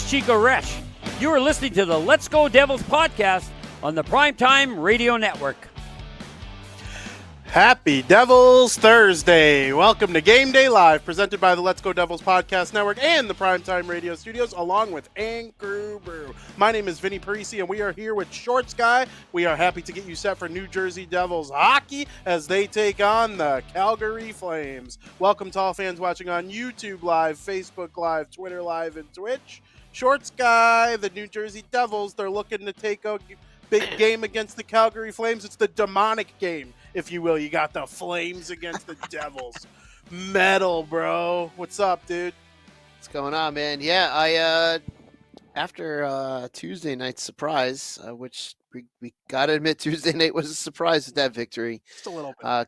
is Chico Resch. You are listening to the Let's Go Devils podcast on the Primetime Radio Network. Happy Devils Thursday. Welcome to Game Day Live, presented by the Let's Go Devils Podcast Network and the Primetime Radio Studios, along with Calgary Brew. My name is Vinnie, Parise, and we are here with Shorts Guy. We are happy to get you set for New Jersey Devils hockey as they take on the Calgary Flames. Welcome to all fans watching on YouTube Live, Facebook Live, Twitter Live, and Twitch. Shorts Guy, the New Jersey Devils, they're looking to take a big game against the Calgary Flames. It's the demonic game, if you will. You got the Flames against the Devils. Metal, bro. What's up, dude? What's going on, man? Yeah, I after Tuesday night's surprise, which we gotta admit Tuesday night was a surprise with that victory. Just a little bit.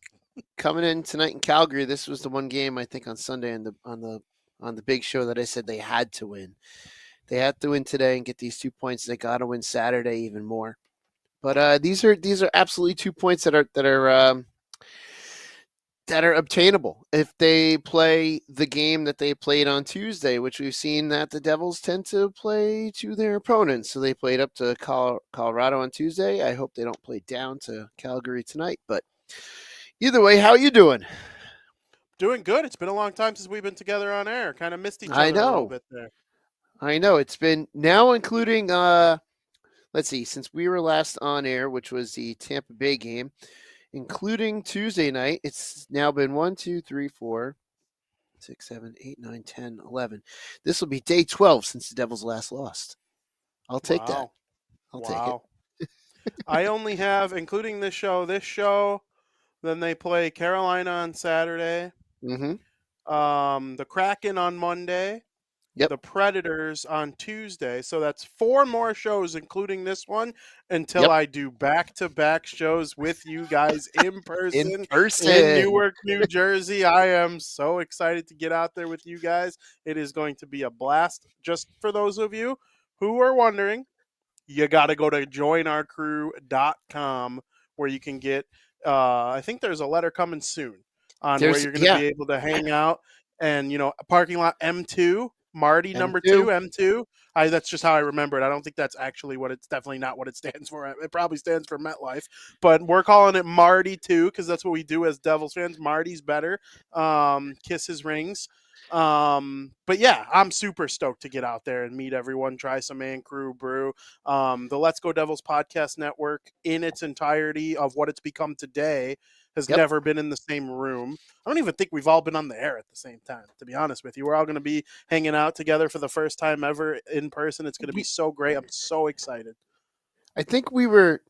Coming in tonight in Calgary, this was the one game I think on Sunday on the big show that I said they had to win. They had to win today and get these 2 points. They got to win Saturday even more. But these are absolutely 2 points that are obtainable if they play the game that they played on Tuesday, which we've seen that the Devils tend to play to their opponents. So they played up to Colorado on Tuesday. I hope they don't play down to Calgary tonight. But either way, how are you doing? Doing good. It's been a long time since we've been together on air. Kind of missed each other a little bit there. I know. It's been now including let's see, since we were last on air, which was the Tampa Bay game, including Tuesday night, it's now been 1, 2, 3, 4, 6, 7, 8, 9, 10, 11. This will be day 12 since the Devils last lost. I'll take that. I'll take it. I only have, including this show, then they play Carolina on Saturday. Mm-hmm. The Kraken on Monday. Yep. The Predators on Tuesday. So that's 4 more shows, including this one, until I do back-to-back shows with you guys in person in Newark, New Jersey. I am so excited to get out there with you guys. It is going to be a blast. Just for those of you who are wondering, you got to go to joinourcrew.com where you can get, I think there's a letter coming soon on where you're going to be able to hang out. And, parking lot M2. Marty, number 2, M2. That's just how I remember it. I don't think that's actually definitely not what it stands for. It probably stands for MetLife, but we're calling it Marty 2 because that's what we do as Devils fans. Marty's better. Kiss his rings. But yeah, I'm super stoked to get out there and meet everyone, try some Calgary Brew. The Let's Go Devils podcast network in its entirety of what it's become today has never been in the same room. I don't even think we've all been on the air at the same time, to be honest with you. We're all going to be hanging out together for the first time ever in person. It's going to be so great. I'm so excited. I think we were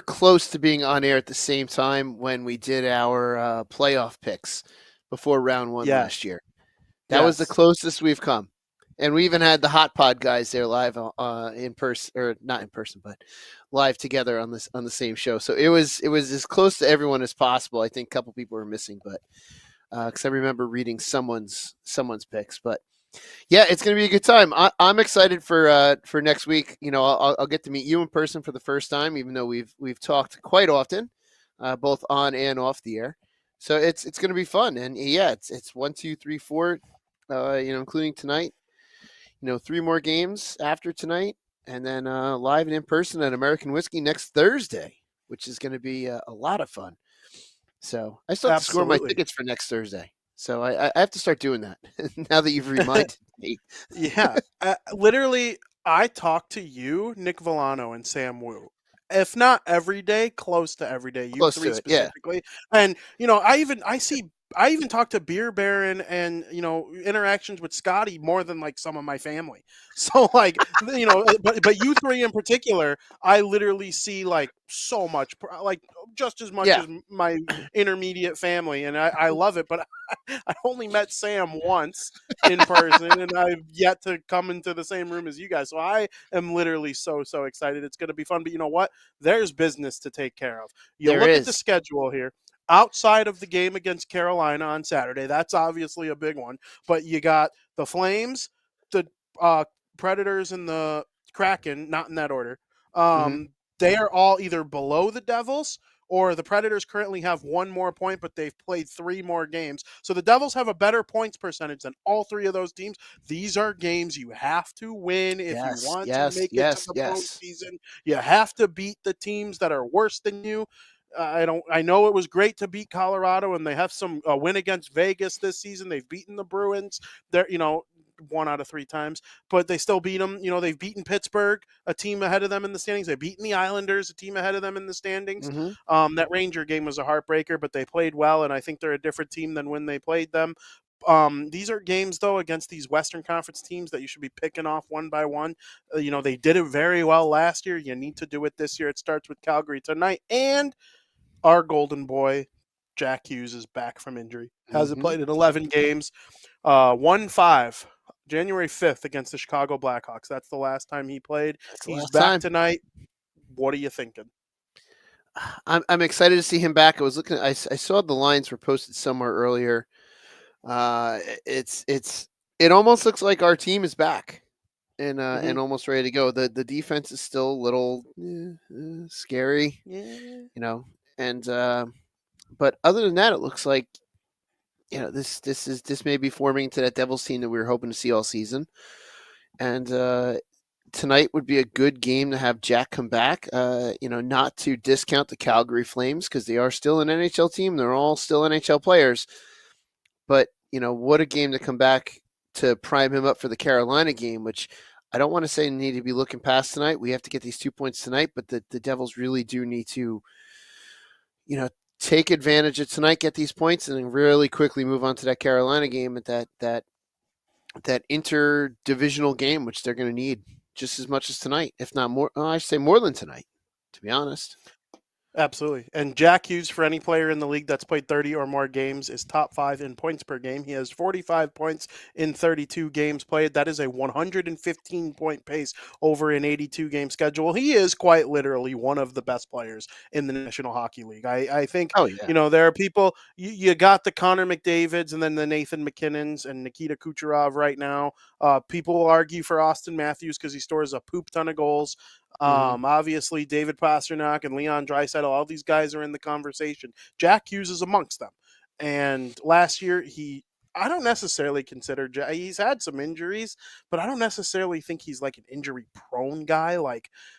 close to being on air at the same time when we did our playoff picks before round 1 last year. That was the closest we've come. And we even had the Hot Pod guys there live in person, or not in person, but live together on the same show. So it was as close to everyone as possible. I think a couple people were missing, but because I remember reading someone's picks. But yeah, it's going to be a good time. I'm excited for next week. I'll get to meet you in person for the first time, even though we've talked quite often, both on and off the air. So it's going to be fun. And yeah, it's 1, 2, 3, 4, including tonight. 3 more games after tonight, and then live and in person at American Whiskey next Thursday, which is going to be a lot of fun. So I still have to score my tickets for next Thursday. So I have to start doing that now that you've reminded me. Yeah. Literally, I talk to you, Nick Villano, and Sam Wu. If not every day, close to every day. You 3 specifically. Yeah. And, I even talk to Beer Baron and, interactions with Scotty more than like some of my family. So like, but you 3 in particular, I literally see like so much, like just as much as my intermediate family. And I love it, but I only met Sam once in person and I've yet to come into the same room as you guys. So I am literally so excited. It's going to be fun, but you know what? There's business to take care of. Look at the schedule here. Outside of the game against Carolina on Saturday, that's obviously a big one. But you got the Flames, the Predators, and the Kraken, not in that order. They are all either below the Devils or the Predators currently have 1 more point, but they've played 3 more games. So the Devils have a better points percentage than all 3 of those teams. These are games you have to win if you want to make it to the postseason. You have to beat the teams that are worse than you. I know it was great to beat Colorado, and they have some win against Vegas this season. They've beaten the Bruins. They're 1 out of 3 times, but they still beat them. They've beaten Pittsburgh, a team ahead of them in the standings. They've beaten the Islanders, a team ahead of them in the standings. That Ranger game was a heartbreaker, but they played well, and I think they're a different team than when they played them. These are games, though, against these Western Conference teams that you should be picking off one by one. They did it very well last year. You need to do it this year. It starts with Calgary tonight, and our golden boy, Jack Hughes, is back from injury. Hasn't played in 11 games. 1-5, January 5th against the Chicago Blackhawks. That's the last time he played. He's back tonight. What are you thinking? I'm excited to see him back. I was looking. I saw the lines were posted somewhere earlier. It almost looks like our team is back and almost ready to go. The defense is still a little scary, and but other than that, it looks like this may be forming to that Devils team that we were hoping to see all season, and tonight would be a good game to have Jack come back. Not to discount the Calgary Flames because they are still an NHL team. They're all still NHL players. But, what a game to come back to prime him up for the Carolina game, which I don't want to say need to be looking past tonight. We have to get these 2 points tonight, but the Devils really do need to, take advantage of tonight, get these points, and then really quickly move on to that Carolina game at that interdivisional game, which they're going to need just as much as tonight, if not more. I should say more than tonight, to be honest. Absolutely. And Jack Hughes, for any player in the league that's played 30 or more games, is top 5 in points per game. He has 45 points in 32 games played. That is a 115-point pace over an 82-game schedule. He is quite literally one of the best players in the National Hockey League. I think, there are people, you got the Connor McDavids and then the Nathan McKinnons and Nikita Kucherov right now. People will argue for Austin Matthews because he stores a poop ton of goals. Obviously, David Pastrnak and Leon Draisaitl, all these guys are in the conversation. Jack Hughes is amongst them. And last year, I don't necessarily consider he's had some injuries, but I don't necessarily think he's like an injury-prone guy.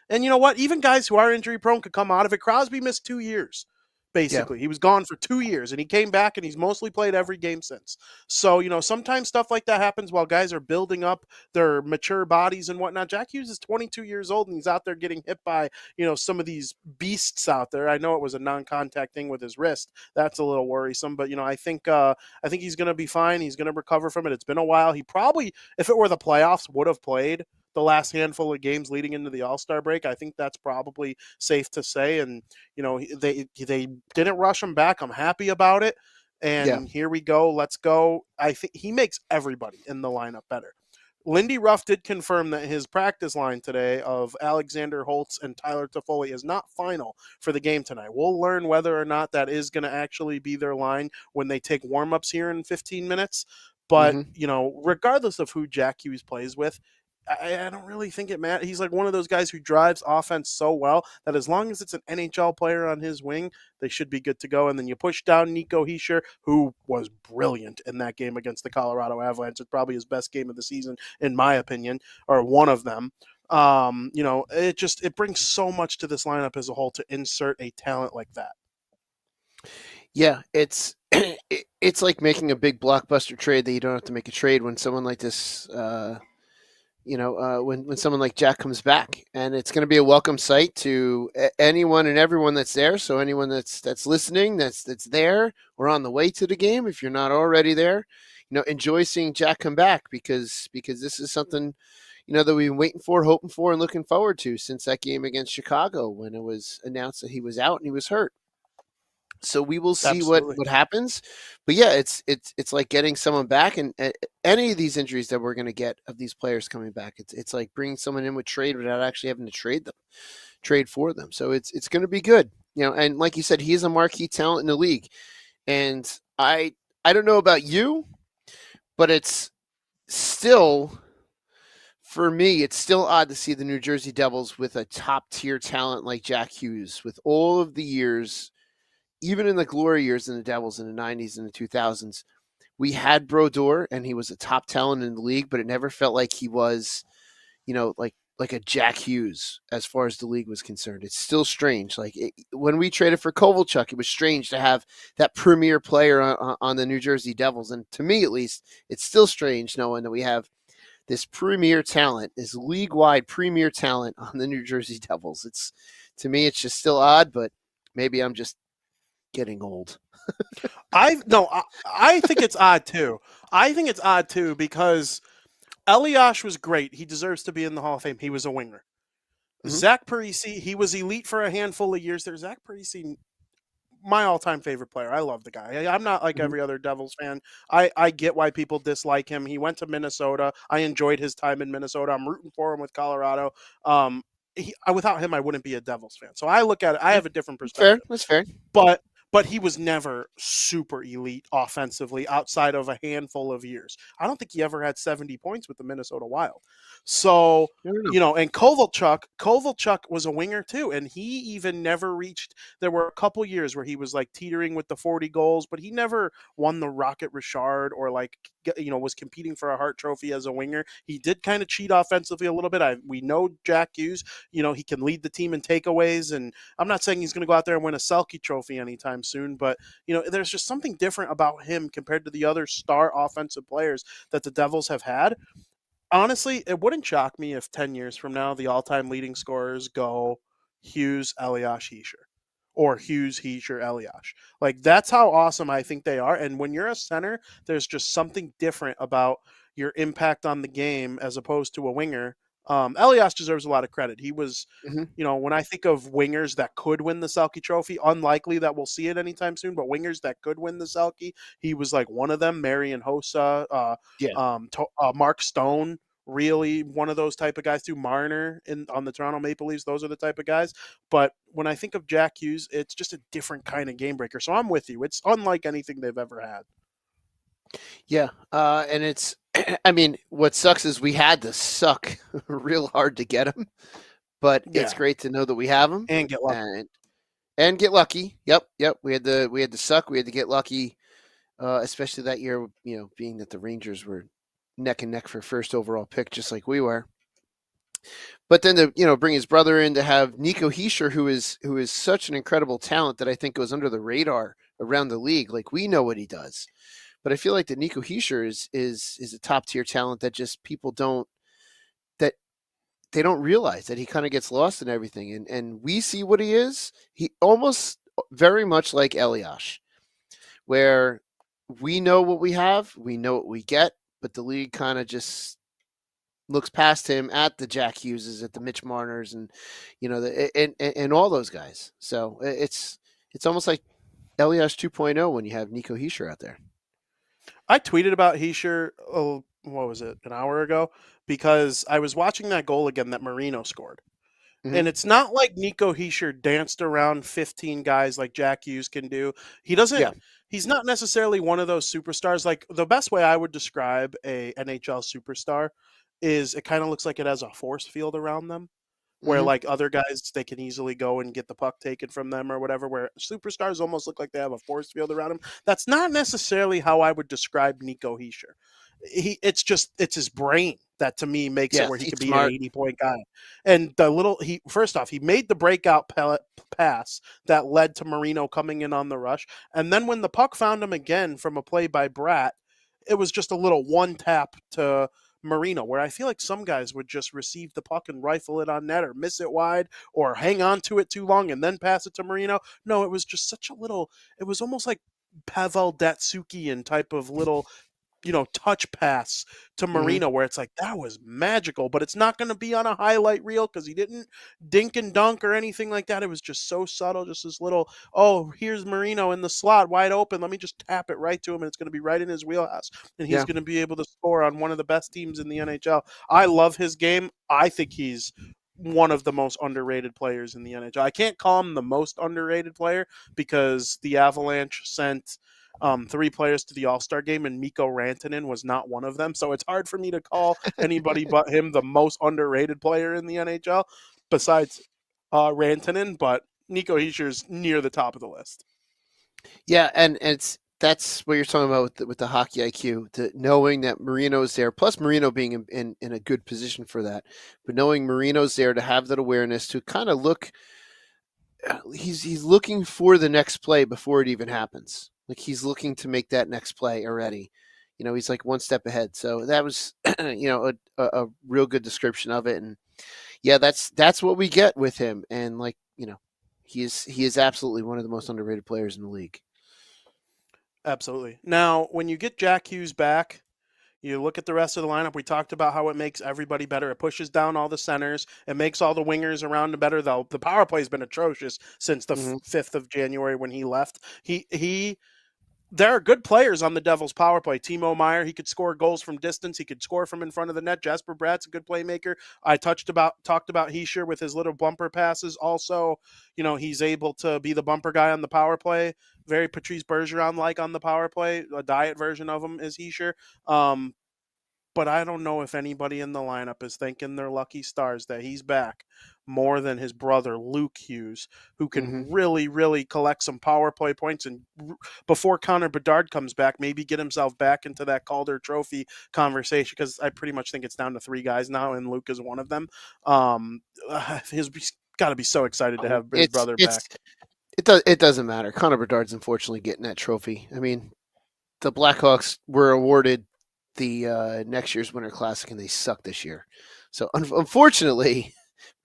And you know what? Even guys who are injury-prone could come out of it. Crosby missed 2 years. Basically, he was gone for 2 years, and he came back, and he's mostly played every game since. So, sometimes stuff like that happens while guys are building up their mature bodies and whatnot. Jack Hughes is 22 years old, and he's out there getting hit by, some of these beasts out there. I know it was a non-contact thing with his wrist. That's a little worrisome, but, I think he's going to be fine. He's going to recover from it. It's been a while. He probably, if it were the playoffs, would have played the last handful of games leading into the All-Star break. I think that's probably safe to say. And, they didn't rush him back. I'm happy about it. And here we go. Let's go. I think he makes everybody in the lineup better. Lindy Ruff did confirm that his practice line today of Alexander Holtz and Tyler Toffoli is not final for the game tonight. We'll learn whether or not that is going to actually be their line when they take warm-ups here in 15 minutes. But, regardless of who Jack Hughes plays with, I don't really think it matters. He's like one of those guys who drives offense so well that as long as it's an NHL player on his wing, they should be good to go. And then you push down Nico Hischier, who was brilliant in that game against the Colorado Avalanche. It's probably his best game of the season, in my opinion, or one of them. It brings so much to this lineup as a whole to insert a talent like that. Yeah, it's it's like making a big blockbuster trade that you don't have to make a trade when someone like this when someone like Jack comes back, and it's going to be a welcome sight to anyone and everyone that's there. So anyone that's listening, that's there or on the way to the game, if you're not already there, enjoy seeing Jack come back because this is something, that we've been waiting for, hoping for, and looking forward to since that game against Chicago when it was announced that he was out and he was hurt. So we will see what happens, but yeah, it's like getting someone back, and any of these injuries that we're going to get of these players coming back, it's like bringing someone in with trade without actually having to trade for them. So it's going to be good, and like you said, he's a marquee talent in the league, and I don't know about you, but it's still, for me, it's still odd to see the New Jersey Devils with a top tier talent like Jack Hughes with all of the years even in the glory years in the Devils in the 90s and the 2000s, we had Brodeur, and he was a top talent in the league, but it never felt like he was, like a Jack Hughes as far as the league was concerned. It's still strange. When we traded for Kovalchuk, it was strange to have that premier player on the New Jersey Devils. And to me, at least, it's still strange knowing that we have this premier talent, this league-wide premier talent on the New Jersey Devils. To me, it's just still odd, but maybe I'm just getting old. I think it's odd too. I think it's odd too because Elias was great. He deserves to be in the Hall of Fame. He was a winger. Mm-hmm. Zach Parise, he was elite for a handful of years there. Zach Parise, my all-time favorite player. I love the guy. I'm not like every other Devils fan. I get why people dislike him. He went to Minnesota. I enjoyed his time in Minnesota. I'm rooting for him with Colorado. Without him, I wouldn't be a Devils fan. So I look at it. I have a different perspective. That's fair. But he was never super elite offensively outside of a handful of years. I don't think he ever had 70 points with the Minnesota Wild. So, and Kovalchuk was a winger too, and he even never reached, there were a couple years where he was like teetering with the 40 goals, but he never won the Rocket Richard or was competing for a Hart Trophy as a winger. He did kind of cheat offensively a little bit. We know Jack Hughes, he can lead the team in takeaways, and I'm not saying he's going to go out there and win a Selke Trophy anytime soon, but there's just something different about him compared to the other star offensive players that the Devils have had. Honestly, it wouldn't shock me if 10 years from now the all-time leading scorers go Hughes, Elias, Hischier, or Hughes, Hischier, Elias. That's how awesome I think they are. And when you're a center, there's just something different about your impact on the game as opposed to a winger. Elias deserves a lot of credit. He was, when I think of wingers that could win the Selke Trophy, unlikely that we'll see it anytime soon, but wingers that could win the Selke, he was one of them. Marian Hossa, Mark Stone, really one of those type of guys too. Marner on the Toronto Maple Leafs, those are the type of guys. But when I think of Jack Hughes, it's just a different kind of game breaker. So I'm with you. It's unlike anything they've ever had. Yeah, and it's, what sucks is we had to suck real hard to get him, but it's great to know that we have him and get lucky. And get lucky. Yep. We had to suck. We had to get lucky, especially that year. Being that the Rangers were neck and neck for first overall pick, just like we were. But then to bring his brother in, to have Nico Hischier, who is such an incredible talent that I think goes under the radar around the league. We know what he does. But I feel like that Nico Hischier is a top tier talent that just people don't realize, that he kind of gets lost in everything. And we see what he is. He almost very much like Elias, where we know what we have, we know what we get, but the league kind of just looks past him at the Jack Hugheses, at the Mitch Marners, and and all those guys. So it's almost like Elias 2.0 when you have Nico Hischier out there. I tweeted about Hischier, what was it, an hour ago? Because I was watching that goal again that Marino scored. Mm-hmm. And it's not like Nico Hischier danced around 15 guys like Jack Hughes can do. He doesn't. He's not necessarily one of those superstars. The best way I would describe a NHL superstar is it kind of looks like it has a force field around them, where other guys, they can easily go and get the puck taken from them or whatever, where superstars almost look like they have a force field around them. That's not necessarily how I would describe Nico Hischier. It's his brain that to me makes it where he could be an 80-point guy. And first off, he made the breakout pass that led to Marino coming in on the rush. And then when the puck found him again from a play by Bratt, it was just a little one tap to Marino, where I feel like some guys would just receive the puck and rifle it on net or miss it wide or hang on to it too long and then pass it to Marino. No, it was just such a little, it was almost like Pavel Datsyukian type of little touch pass to Marino, where it's like, that was magical, but it's not going to be on a highlight reel because he didn't dink and dunk or anything like that. It was just so subtle, just this little, here's Marino in the slot wide open. Let me just tap it right to him, and it's going to be right in his wheelhouse, and he's going to be able to score on one of the best teams in the NHL. I love his game. I think he's one of the most underrated players in the NHL. I can't call him the most underrated player because the Avalanche sent 3 players to the All-Star game, and Mikko Rantanen was not one of them. So it's hard for me to call anybody but him the most underrated player in the NHL besides Rantanen, but Nico Hischier's near the top of the list. Yeah, and that's what you're talking about with the hockey IQ, knowing that Marino's there, plus Marino being in a good position for that, but knowing Marino's there to have that awareness to kind of look, he's looking for the next play before it even happens. Like he's looking to make that next play already. He's like one step ahead. So that was, a real good description of it. And yeah, that's what we get with him. And like, he is absolutely one of the most underrated players in the league. Absolutely. Now, when you get Jack Hughes back, you look at the rest of the lineup. We talked about how it makes everybody better. It pushes down all the centers. It makes all the wingers around him better. Though the power play has been atrocious since the 5th of January when he left. There are good players on the Devils' power play. Timo Meier, he could score goals from distance. He could score from in front of the net. Jesper Bratt's a good playmaker. I talked about Hischier with his little bumper passes. Also, he's able to be the bumper guy on the power play. Very Patrice Bergeron-like on the power play. A diet version of him is Hischier. But I don't know if anybody in the lineup is thanking their lucky stars that he's back more than his brother, Luke Hughes, who can really, really collect some power play points. And before Connor Bedard comes back, maybe get himself back into that Calder Trophy conversation, because I pretty much think it's down to 3 guys now, and Luke is one of them. He's got to be so excited to have his brother back. It doesn't matter. Connor Bedard's unfortunately getting that trophy. I mean, the Blackhawks were awarded the next year's Winter Classic, and they suck this year. So unfortunately,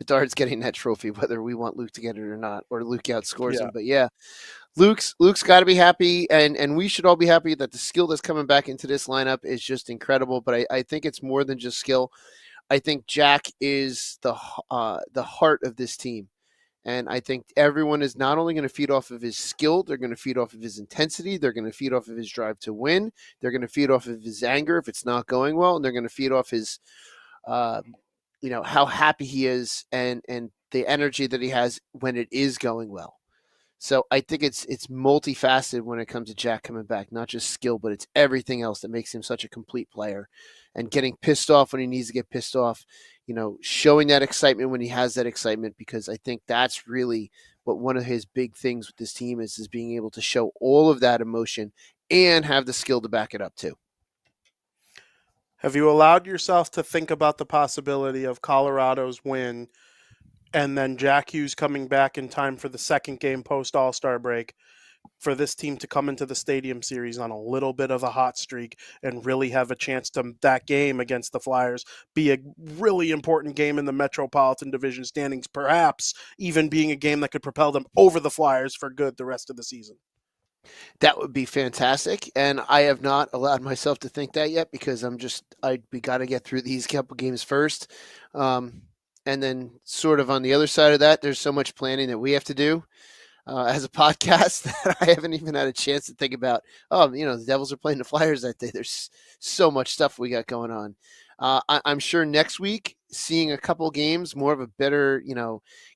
Bedard's getting that trophy, whether we want Luke to get it or not, or Luke outscores him. But yeah, Luke's got to be happy, and we should all be happy that the skill that's coming back into this lineup is just incredible. But I think it's more than just skill. I think Jack is the heart of this team. And I think everyone is not only going to feed off of his skill, they're going to feed off of his intensity, they're going to feed off of his drive to win, they're going to feed off of his anger if it's not going well, and they're going to feed off his, how happy he is and the energy that he has when it is going well. So I think it's multifaceted when it comes to Jack coming back, not just skill, but it's everything else that makes him such a complete player. And getting pissed off when he needs to get pissed off, showing that excitement when he has that excitement, because I think that's really what one of his big things with this team is being able to show all of that emotion and have the skill to back it up too. Have you allowed yourself to think about the possibility of Colorado's win and then Jack Hughes coming back in time for the second game post All-Star break, for this team to come into the Stadium Series on a little bit of a hot streak and really have a chance to, that game against the Flyers, be a really important game in the Metropolitan Division standings, perhaps even being a game that could propel them over the Flyers for good the rest of the season? That would be fantastic, and I have not allowed myself to think that yet, because we got to get through these couple games first. And then sort of on the other side of that, there's so much planning that we have to do as a podcast that I haven't even had a chance to think about, the Devils are playing the Flyers that day. There's so much stuff we got going on. I'm sure next week, seeing a couple games, more of a better,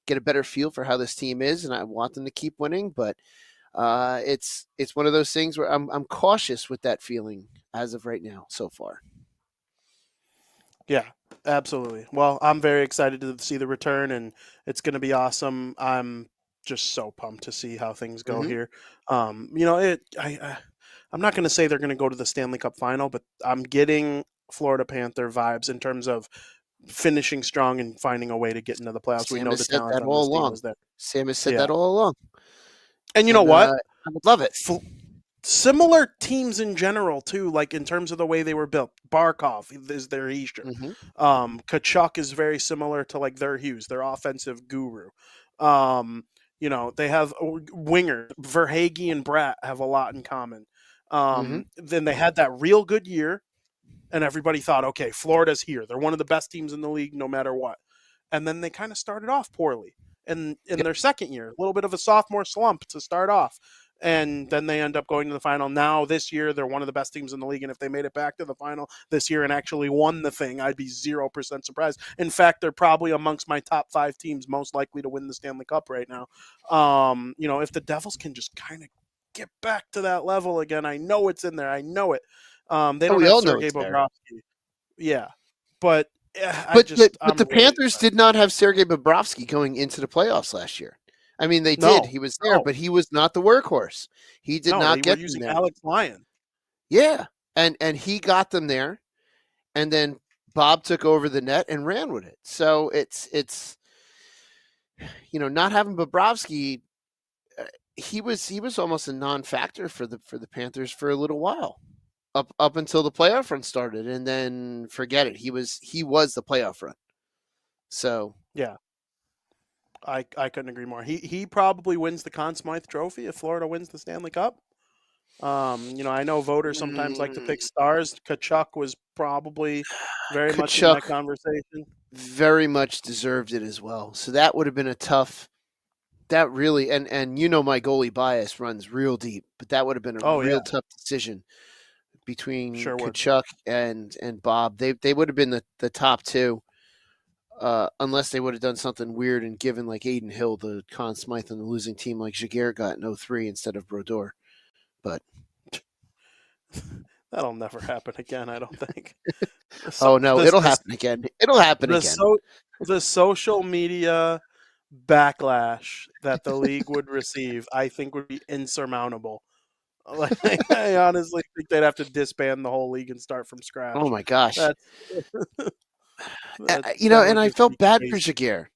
get a better feel for how this team is, and I want them to keep winning. But it's one of those things where I'm cautious with that feeling as of right now so far. Yeah, absolutely. Well, I'm very excited to see the return, and it's going to be awesome. I'm just so pumped to see how things go here. I'm not going to say they're going to go to the Stanley Cup final, but I'm getting Florida Panther vibes in terms of finishing strong and finding a way to get into the playoffs. Sam we know the talent on this team is there. Sam has said that all along. And you know what? I would love it. Similar teams in general too, like in terms of the way they were built. Barkov is their Hischier. Kachuk is very similar to like their Hughes, their offensive guru. They have winger Verhaeghe and Bratt have a lot in common. Then they had that real good year, and everybody thought, okay, Florida's here. They're one of the best teams in the league, no matter what. And then they kind of started off poorly, and in their second year, a little bit of a sophomore slump to start off. And then they end up going to the final. Now, this year, they're one of the best teams in the league. And if they made it back to the final this year and actually won the thing, I'd be 0% surprised. In fact, they're probably amongst my top 5 teams most likely to win the Stanley Cup right now. If the Devils can just kind of get back to that level again, I know it's in there. I know it. They don't have Sergei Bobrovsky. Yeah. But the Panthers did not have Sergei Bobrovsky going into the playoffs last year. I mean, they No, did. He was there, but he was not the workhorse. He did not they get were them using there. Alex Lyon. Yeah, and he got them there, and then Bob took over the net and ran with it. So it's not having Bobrovsky, he was almost a non-factor for the Panthers for a little while, up until the playoff run started, and then forget it. He was the playoff run. So yeah. I couldn't agree more. He probably wins the Conn Smythe Trophy if Florida wins the Stanley Cup. I know voters sometimes like to pick stars. Tkachuk was probably very much in that conversation. Very much deserved it as well. So that would have been a tough. That really and my goalie bias runs real deep, but that would have been a real tough decision between Tkachuk and Bob. They would have been the top two. Unless they would have done something weird and given like Aiden Hill the Conn Smythe on the losing team like Jaguar got in 03 instead of Brodeur. But that'll never happen again, I don't think. So, it'll happen again. It'll happen again. The social media backlash that the league would receive, I think, would be insurmountable. Like, I honestly think they'd have to disband the whole league and start from scratch. Oh my gosh. And I felt bad for Jaguar.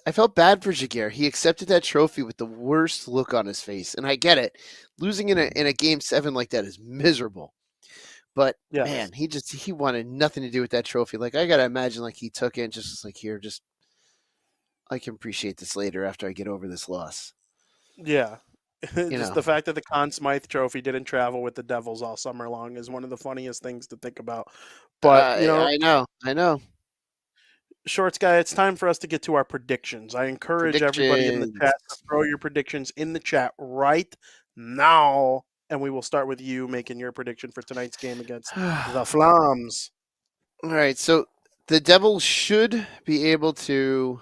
I felt bad for Jaguar. He accepted that trophy with the worst look on his face, and I get it. Losing in a game 7 like that is miserable. But man, he wanted nothing to do with that trophy. Like, I gotta imagine, like, he took it just like, here, just I can appreciate this later after I get over this loss. Yeah. Just the fact that the Conn Smythe Trophy didn't travel with the Devils all summer long is one of the funniest things to think about. But I know. Shorts guy, it's time for us to get to our predictions. I encourage everybody in the chat to throw your predictions in the chat right now, and we will start with you making your prediction for tonight's game against the Flames. All right, so the Devils should be able to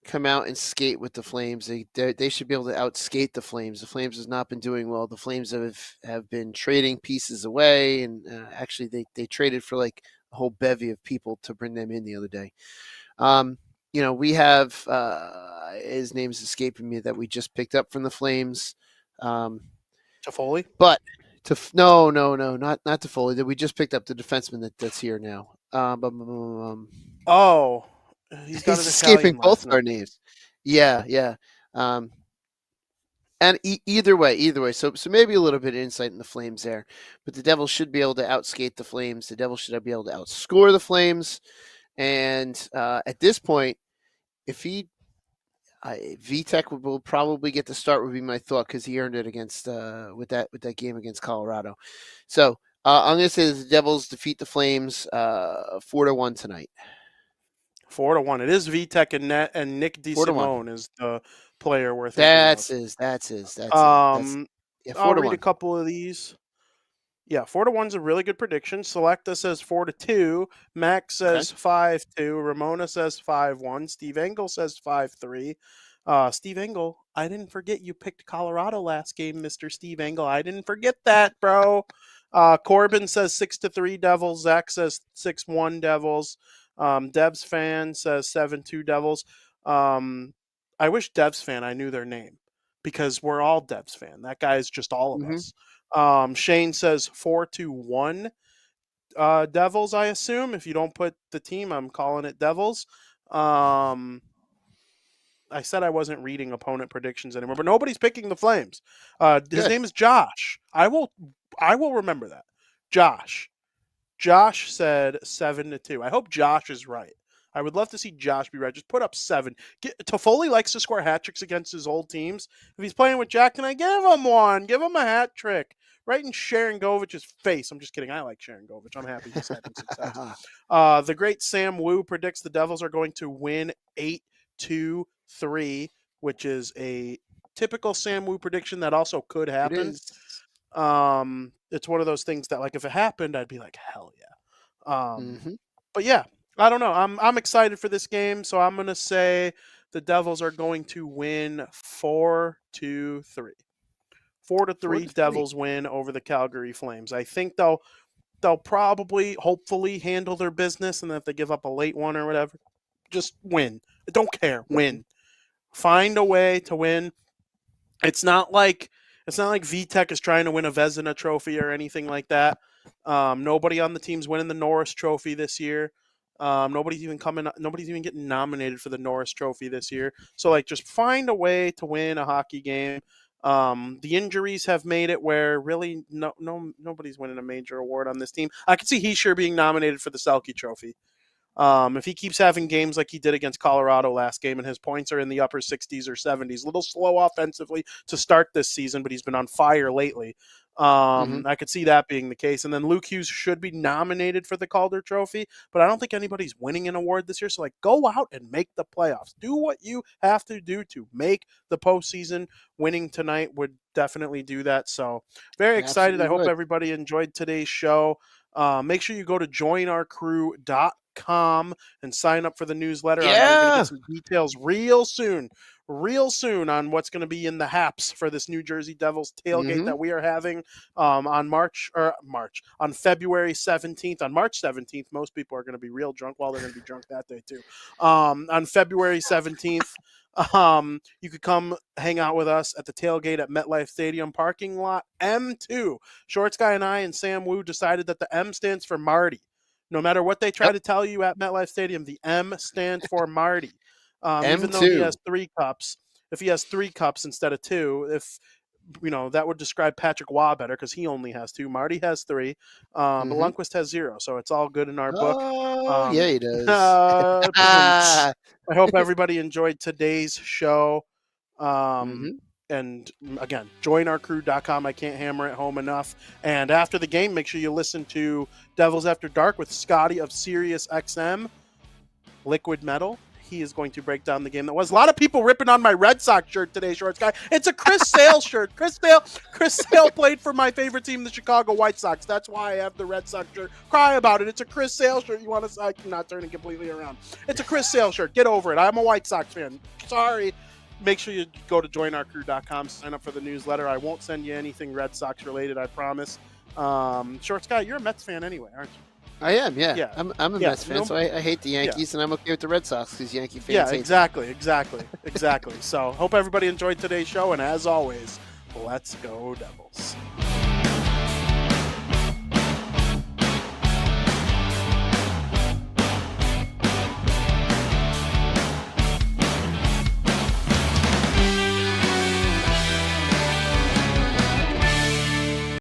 come out and skate with the Flames. They should be able to outskate the Flames. The Flames has not been doing well. The Flames have been trading pieces away, and actually they traded for like a whole bevy of people to bring them in the other day. We have his name is escaping me that we just picked up from the Flames. Toffoli? But no, not Toffoli. That we just picked up the defenseman that's here now. He's escaping both our names. Yeah. And either way. So maybe a little bit of insight in the Flames there, but the Devils should be able to outskate the Flames. The Devils should be able to outscore the Flames. And at this point, if Vitek will probably get the start, would be my thought, because he earned it against with that game against Colorado. So I'm going to say the Devils defeat the Flames 4-1 tonight. 4-1. It is Vitek and net, and Nick DeSimone is the player we're thinking That's of. his. I'll read a couple of these. Yeah, 4-1's a really good prediction. Selecta says 4-2. Max says 5-2. Ramona says 5-1. Steve Engel says 5-3. Steve Engel, I didn't forget you picked Colorado last game, Mr. Steve Engel. I didn't forget that, bro. Corbin says 6-3 Devils. Zach says 6-1 Devils. Debs fan says 7-2 Devils. I wish Debs fan I knew their name, because we're all Debs fan. That guy is just all of us. Shane says 4-1 Devils, I assume. If you don't put the team, I'm calling it Devils. I said I wasn't reading opponent predictions anymore, but nobody's picking the Flames. His name is Josh. I will remember that. Josh said 7-2. I hope Josh is right. I would love to see Josh be right. Just put up 7. Toffoli likes to score hat tricks against his old teams. If he's playing with Jack, can I give him one? Give him a hat trick. Right in Sharon Govich's face. I'm just kidding. I like Sharon Govich. I'm happy he's having success. The great Sam Wu predicts the Devils are going to win 8-2-3, which is a typical Sam Wu prediction that also could happen. It is. It's one of those things that, like, if it happened, I'd be like, hell yeah. But yeah, I don't know. I'm excited for this game, so I'm gonna say the Devils are going to win 4-3. 4-3 Devils win over the Calgary Flames. I think they'll probably, hopefully, handle their business, and then if they give up a late one or whatever, just win. I don't care. Win. Find a way to win. It's not like VTech is trying to win a Vezina trophy or anything like that. Nobody on the team's winning the Norris Trophy this year. Nobody's even getting nominated for the Norris Trophy this year. So like, just find a way to win a hockey game. The injuries have made it where really nobody's winning a major award on this team. I could see Heischer being nominated for the Selke Trophy. If he keeps having games like he did against Colorado last game and his points are in the upper 60s or 70s, a little slow offensively to start this season, but he's been on fire lately. I could see that being the case. And then Luke Hughes should be nominated for the Calder Trophy, but I don't think anybody's winning an award this year. So, like, go out and make the playoffs. Do what you have to do to make the postseason. Winning tonight would definitely do that. So, very excited. I hope everybody enjoyed today's show. Make sure you go to joinourcrew.com and sign up for the newsletter. Yeah. We're going to get some details real soon on what's going to be in the haps for this New Jersey Devils tailgate that we are having on February 17th. On March 17th, most people are going to be real drunk. Well, they're going to be drunk that day too. On February 17th, you could come hang out with us at the tailgate at MetLife Stadium parking lot M2. Shorts Guy and I and Sam Wu decided that the M stands for Marty. No matter what they try to tell you at MetLife Stadium, the M stands for Marty. Even though he has 3 cups, if he has 3 cups instead of 2, that would describe Patrick Waugh better because he only has 2. Marty has 3, but Lundqvist has 0, so it's all good in our book. Yeah, he does. I hope everybody enjoyed today's show. And again, joinourcrew.com. I can't hammer it home enough. And after the game, make sure you listen to Devils After Dark with Scotty of Sirius XM, Liquid Metal. He is going to break down the game that was. A lot of people ripping on my Red Sox shirt today, Shorts Guy. It's a Chris Sale shirt. Chris Sale played for my favorite team, the Chicago White Sox. That's why I have the Red Sox shirt. Cry about it. It's a Chris Sale shirt. You want to? I'm not turning completely around. It's a Chris Sale shirt. Get over it. I'm a White Sox fan. Sorry. Make sure you go to joinourcrew.com, sign up for the newsletter. I won't send you anything Red Sox related, I promise. Shorts Guy, you're a Mets fan anyway, aren't you? I am, yeah. I'm a Mets fan, so I hate the Yankees, and I'm okay with the Red Sox because Yankee fans hate exactly. So hope everybody enjoyed today's show, and as always, let's go Devils.